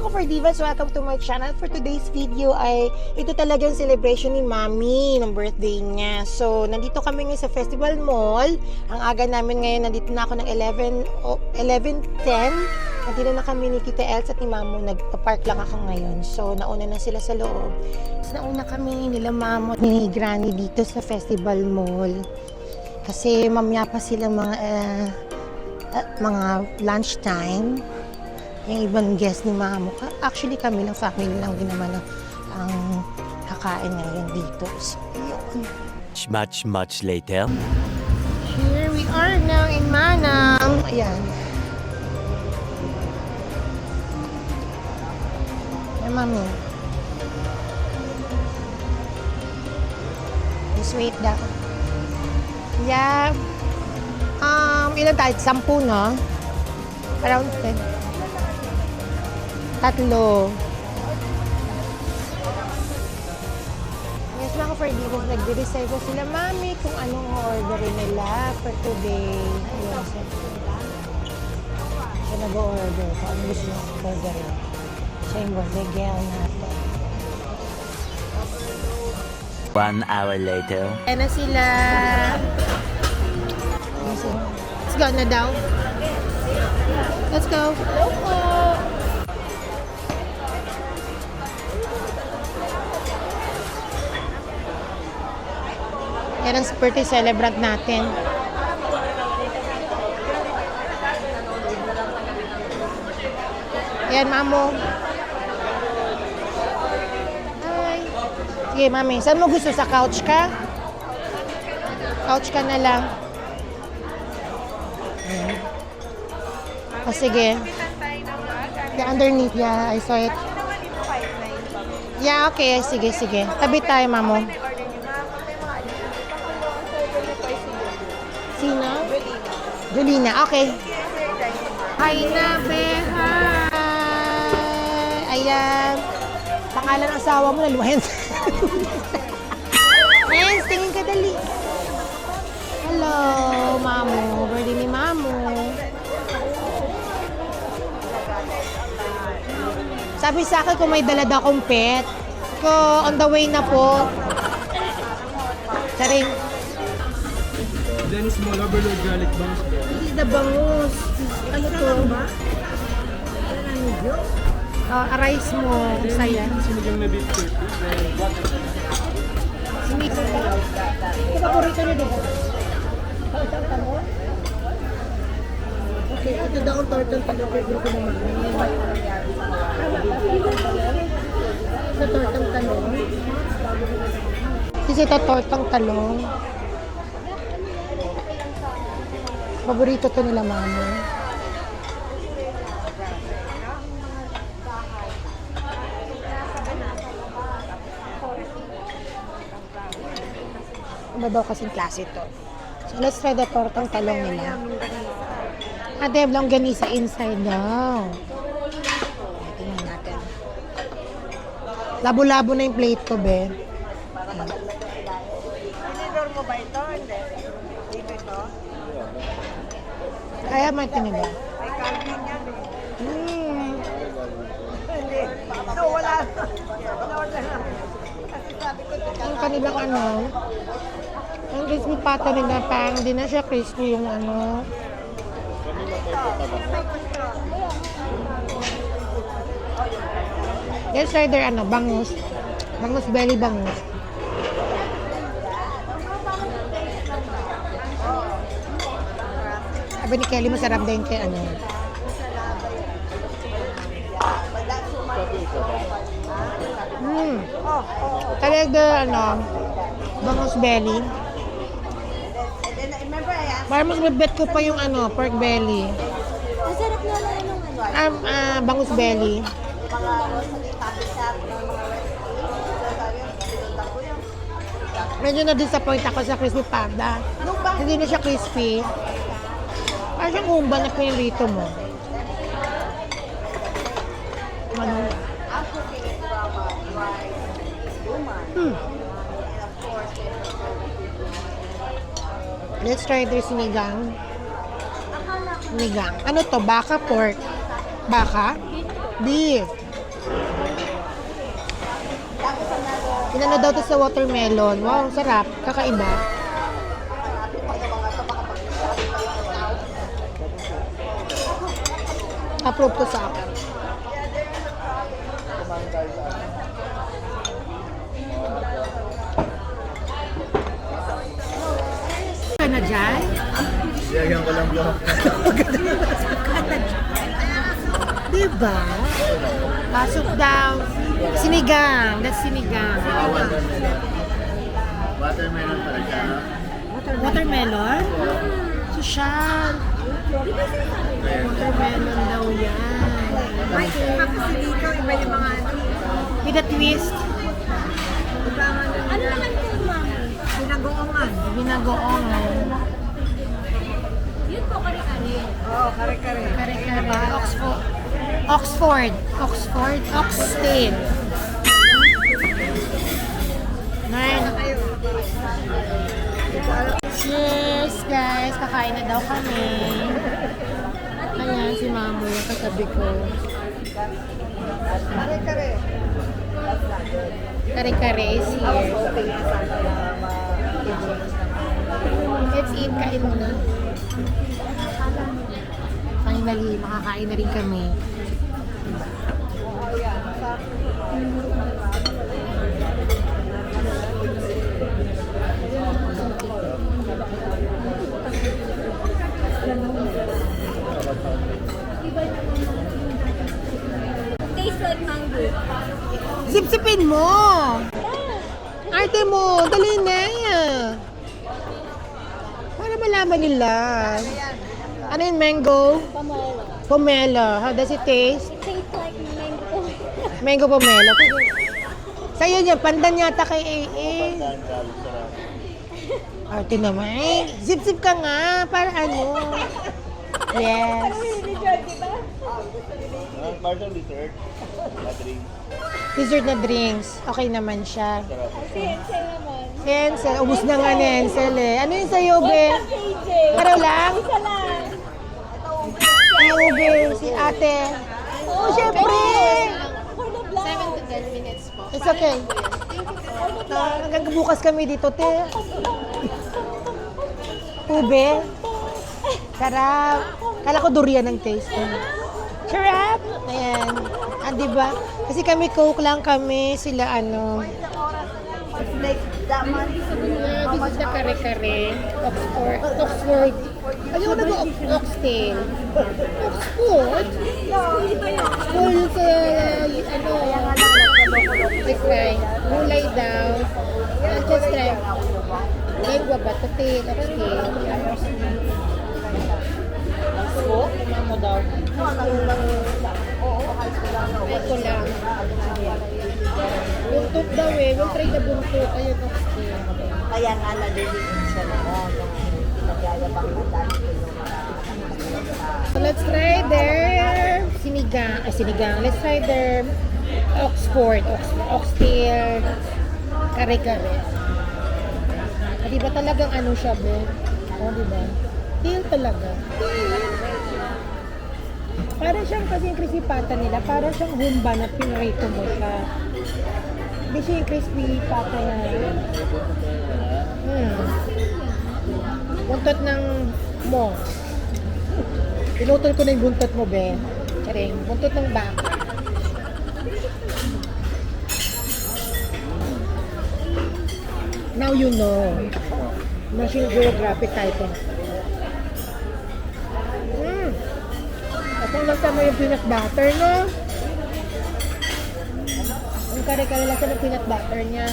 mga ka-Fordivas, welcome to my channel. For today's video ay ito talagang celebration ni Mami ng birthday niya. So, nandito kami ngayon sa Festival Mall. Ang aga namin ngayon, nandito na ako ng 11:10. Nandito na kami ni Tita Els at ni Mamo. Nagpa-park lang ako ngayon. So, nauna na sila sa loob. So, nauna kami nila Mamo at ni Granny dito sa Festival Mall. Kasi mamaya pa sila mga lunchtime. Yung ibang guest ni Mamo. Actually, kami lang, family lang din naman ang kakain ngayon dito. So, yun. Much later. Here we are now in Manam. Ayan. Ay, Mami. Just wait daw. Yeah. Ilan tayo? 10, no? Around 10. 3. Yes, mga ka-Fordivas, nagde-decide ko sila, Mami, kung anong orderin nila for today. Ayun, siya nag-order. Kung ano gusto niya orderin. Siya yung bigyan natin. 1 hour later. Ayan na sila. Let's go na daw. Let's go. Yan ang birthday celebrant natin. Ayan, Mamo. Hi. Sige, Mami. Saan mo gusto? Sa couch ka? Couch ka na lang. Ayan. O, sige. The underneath, yeah. I saw it. Yeah, okay. Sige. Tabi tayo, Mamo. Sino? Julina. Okay. Hi na, be. Hi. Ayan. Pangalan ng asawa mo na Luhens. Luhens, tingin ka dali. Hello, Mamo. Birthday ni Mamo. Sabi sa akin kung may dalada akong pet. Ko, on the way na po. Saring. Then small overload garlic buns. This is the bangus. Ano to? Rice mo. Saya. Sinigang na beef turkey. Then watermelon. Sinito ka? Ito paborito niyo dito? Tortang talong? Okay, ito daw ang tortang talong. Favorite ko naman. Ito tortang talong. Kasi ito tortang talong. Paborito to nila, Mamo. Ano daw kasing klase to? So, let's try the tortang talong nila. They have longganisa inside daw. Tingnan natin. Labo-labo na yung plate ko, be. Tinidor mo ba ito? Hindi. Dito ito? Kaya may tiniba. May Calvin yan eh. Hindi. No, wala. In-order na. Kasi sabi ko ito. Ang kanilang ang crispy pata nila, pang hindi na siya crispy yung Let's try their bangus. Bangus belly bangus. Sabi ni Kelly, masarap din kay Talaga bangus belly. And then, remember I asked, Parang mas mabet ko pa yung pork belly. masarap na lang yung Bangus belly. mga coffee shop ng mga restaurant. Medyo na-disappoint ako sa crispy pata. Hindi na siya crispy. Parang siyang umba na pinirito mo. Ano? I'm cooking it from rice, human. Let's try their sinigang. Sinigang. Ano to? Baka, pork? Baka? Beef. Inano daw to sa watermelon. Wow, sarap. Kakaiba. Approve to sa akin. Ka na dyan? Siyagyan ko lang bro. Diba? Pasok daw. Sinigang. That's sinigang. Watermelon pala siya. Watermelon? Social. Watermelon daw yan. May iba kasi dito, iba yung mga ano. With a twist. Iba ang ano. Ano naman ito, ma'am? Pinagoongan. Binagoongan. Yun po, kare-kare. Oo, kare-kare. Kare-kare. Oxford. Oxtail. Nine. Cheers, guys. Kakain na daw kami. Ayan, si Mamo yung katabi ko. Kare-kare. Kare-kare is here. Let's eat. Kain muna. Finally, makakain na rin kami. Tastes like mango. Sipsipin mo! Arte mo! Dali na! Para malaman nila. Ano yung mango? Pomelo. Pomelo. How does it taste? It tastes like mango. Mango pomelo. Sa'yo niya, pandan yata kay AA. Arte naman. Sip-sip ka nga. Para ano? Yes. Part of dessert. Drink. Dessert na drinks. Okay naman siya. Sensei naman. Hensel. Ubus na nga ni Hensel eh. Ano yung sa'yo, be? KJ. Pero lang? Isa lang. Ay, ube. Si ate. Oh, syempre! For the vlog. 7 to 10 minutes po. It's okay. Hanggang bukas kami dito, te. Ube. Sarap. Kala ko durian ang taste. Sarap. Ayan. Ah, diba? Kasi kami Coke lang kami. Sila ano. Like that one. This is the kare-kare. Oxford. Ayaw na ba oxtail? Oxford? Full sa, ano, like fry. Gulay daw. Just try. Lengua ba? Tatil, oxtail. Mo daw. Ito lang. Buntot daw eh. We'll try the buntot. Ayun, oxtail. Kaya nga nalilipin siya noon. Nagyayabang na dahil So let's try their sinigang. Let's try their oxtail, kare-kare. Di ba talagang ano siya, be? Oh, di ba? Tail talaga. Para siyang kasi yung crispy pata nila, para siyang humba na pinrito mo siya. Hindi siya yung crispy pata na. Buntot ng mo. Pinutol ko na yung buntot mo, be. Charing, buntot ng baka. Now you know. National Geographic title. At lang tama yung peanut butter, no? Ang kare-kare lang ng peanut butter niya.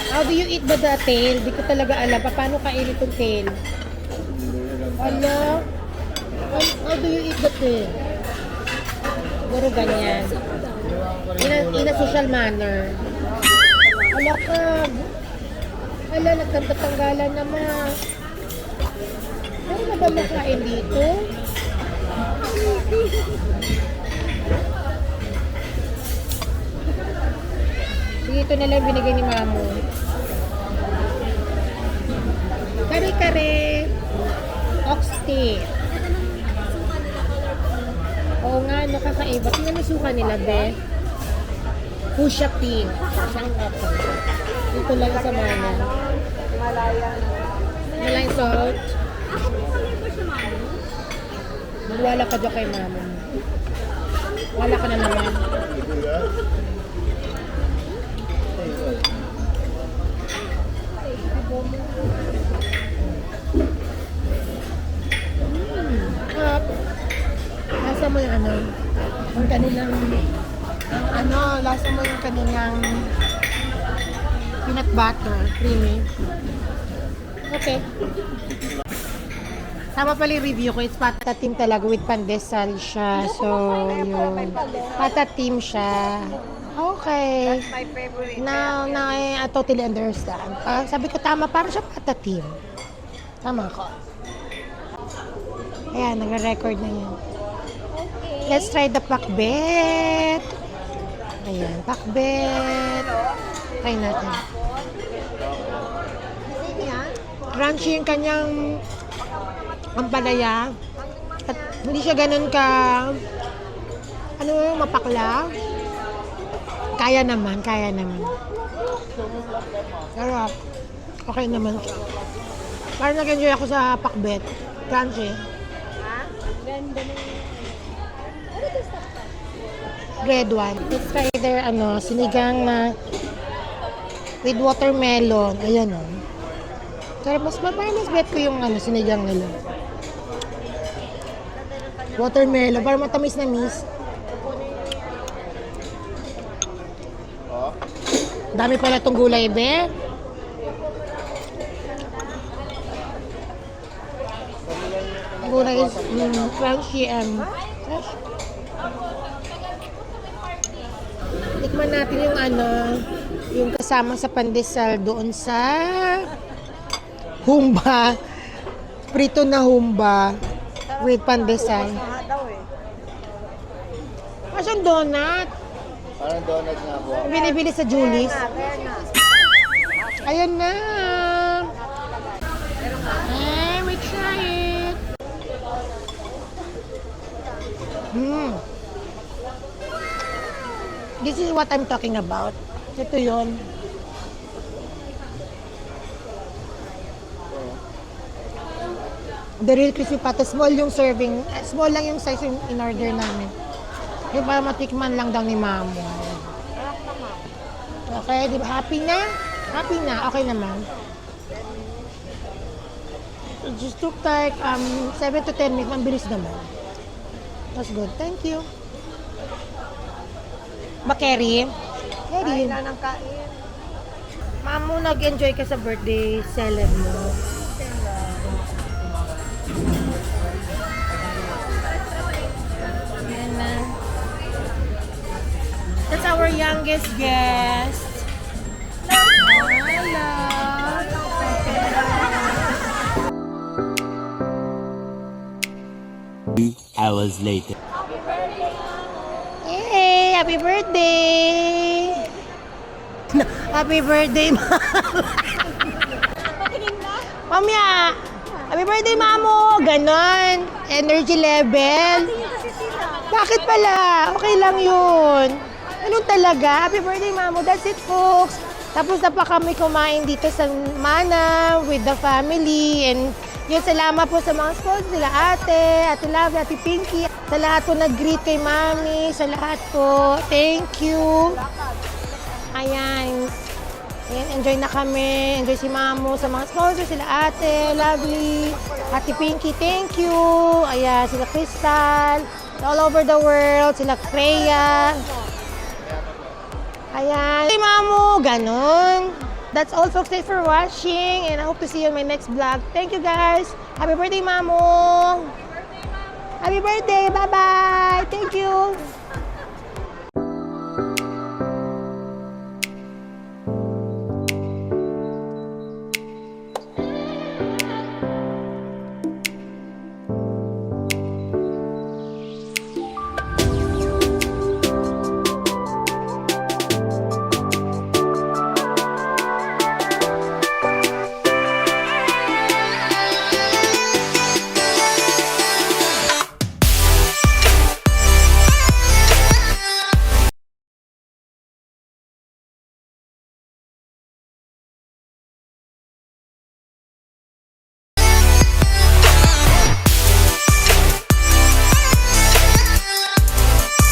How do you eat ba the tail? Di ko talaga alam. Paano kainin itong tail? Ala? How do you eat the tail? Siguro ganyan. In a social manner. Ala ka. Ala, nagtatanggalan naman. Ano na ba makain dito? Sige, ito na lang binigay ni Mamo. Kare-kare. Oxtail. Oo nga, nakakaiba. Tingnan mo suka nila, be. Pusha Pink. Siyang apple. Dito lang sa mana. Malayan salt. Magwala ka dyan kay mama. Wala ka na naman. Sarap. Lasa mo yung ano, yung kanilang, lasa mo yung kanilang peanut butter, creamy. Okay. Tama pala yung review ko, it's patatim talaga with pandesal siya. So, yun. Patatim siya. Okay. My favorite. Now, I totally understand. Sabi ko, tama, parang siya patatim. Tama ko. Ayan, nagre-record na yan. Let's try the pakbet. Ayan, pakbet. Try natin. Crunchy yung kanyang ampalaya. At hindi siya ganun ka, mapakla. Kaya naman. Sarap. Okay naman siya. Parang nag-enjoy ako sa pakbet. Crunchy. Red one. Let's try their sinigang na with watermelon. Ayan o. Pero parang mas bet ko yung sinigang nila. Watermelon. Parang matamis na miss. Dami pala itong gulay, be. Gulay is crunchy and fresh. Tikman natin yung yung kasama sa pandesal doon sa humba. Prito na humba with pandesal. Parang donut. Parang donut nga po. Binibili sa Julie's. Ayan na. Hey, we try it. This is what I'm talking about. Ito yun. The real crispy pata. Small yung serving. Small lang yung size in order namin. Yung para matikman lang daw ni Mamo. Okay, di ba? Happy na? Happy na. Okay naman. It just took like 7 to 10 minutes. Mabilis naman. That's good. Thank you. Bakeri? Kerry. Kain na ng kain. Mamo, nag-enjoy ka sa birthday salad mo. Yan na. That's our youngest guest. Hello. Hours later. Hey, happy birthday! Happy birthday, Mama! Mamya! Happy birthday, Mamo! Ganon! Energy level! Bakit pala? Okay lang yun. Ganun talaga. Happy birthday, Mamo. That's it, folks. Tapos na pa kami kumain dito sa Mana with the family. And yun, salamat po sa mga sponsors, sila Ate Love, Ate Pinky. Sa lahat po nag-greet kay Mami. Sa lahat po. Thank you. Ayan. Ayan, enjoy na kami. Enjoy si Mamo sa mga sponsors, sila Ate, Lovely, Ate Pinky, thank you. Ayan, sila Crystal, all over the world, sila Freya. Ayan. Hey, Mamo, ganon. That's all, folks. Thanks for watching, and I hope to see you in my next vlog. Thank you, guys. Happy birthday, Mamo. Happy birthday. Bye-bye.